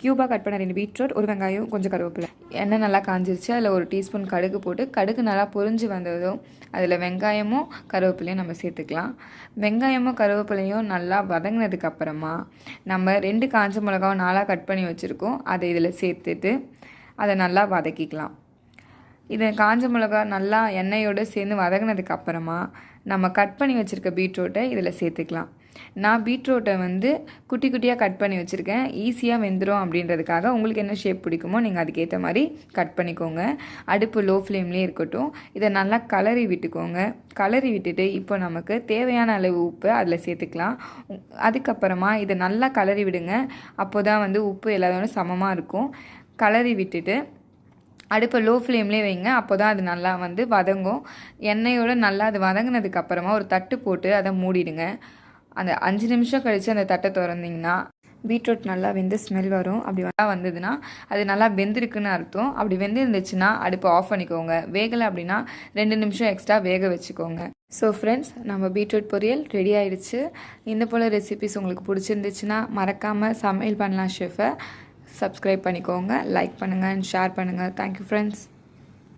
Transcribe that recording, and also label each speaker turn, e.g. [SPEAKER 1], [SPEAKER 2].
[SPEAKER 1] க்யூபாக cut பண்ண 2 beetroot, ஒரு வெங்காயம், கொஞ்சம் கருவேப்பிலை. எண்ணெய் நல்லா காஞ்சிருச்சு. அதில் 1 டீஸ்பூன் கடுகு போட்டு கடுகு நல்லா பொரிஞ்சு வந்ததும் அதில் வெங்காயமும் கருவேப்பிலையும் நம்ம சேர்த்துக்கலாம். வெங்காயமும் கருவேப்பிலையும் நல்லா வதங்கினதுக்கு அப்புறமா நம்ம 2 காஞ்ச மிளகாவும் 4 கட் பண்ணி வச்சுருக்கோம். அதை இதில் சேர்த்துட்டு அதை நல்லா வதக்கிக்கலாம். இதை காஞ்ச மிளகா நல்லா எண்ணெயோடு சேர்ந்து வதங்கினதுக்கு அப்புறமா நம்ம கட் பண்ணி வச்சுருக்க பீட்ரூட்டை இதில் சேர்த்துக்கலாம். நான் பீட்ரூட்டை குட்டி குட்டியாக கட் பண்ணி வச்சுருக்கேன். ஈஸியாக வெந்துடும் அப்படின்றதுக்காக உங்களுக்கு என்ன ஷேப் பிடிக்குமோ நீங்கள் அதுக்கேற்ற மாதிரி கட் பண்ணிக்கோங்க. அடுப்பு லோ ஃப்ளேம்லேயே இருக்கட்டும். இதை நல்லா கலரி விட்டுக்கோங்க. கலரி விட்டுட்டு இப்போ நமக்கு தேவையான அளவு உப்பு அதில் சேர்த்துக்கலாம். அதுக்கப்புறமா இதை நல்லா கலரி விடுங்க. அப்போ தான் உப்பு எல்லாத்தோட சமமாக இருக்கும். கலரி விட்டுட்டு அடுப்பை லோ ஃப்ளேம்லேயே வைங்க. அப்போ தான் அது நல்லா வதங்கும். எண்ணெயோடு நல்லா அது வதங்கினதுக்கப்புறமா ஒரு தட்டு போட்டு அதை மூடிடுங்க. அந்த 5 நிமிஷம் கழித்து அந்த தட்டை திறந்திங்கன்னா பீட்ரூட் நல்லா வெந்து ஸ்மெல் வரும். அப்படி வந்ததுன்னா அது நல்லா வெந்திருக்குன்னு அர்த்தம். அப்படி வெந்திருந்துச்சுன்னா அடுப்பை ஆஃப் பண்ணிக்கோங்க. வேகலை அப்படின்னா 2 நிமிஷம் எக்ஸ்ட்ரா வேக வச்சுக்கோங்க. ஸோ ஃப்ரெண்ட்ஸ், நம்ம பீட்ரூட் பொரியல் ரெடி ஆகிடுச்சு. இந்த போல் ரெசிபிஸ் உங்களுக்கு பிடிச்சிருந்துச்சுன்னா மறக்காமல் சமையல் பண்ணலாம் ஷெஃபை சப்ஸ்கிரைப் பண்ணிக்கோங்க, லைக் பண்ணுங்கள் அண்ட் ஷேர் பண்ணுங்கள். Thank you friends.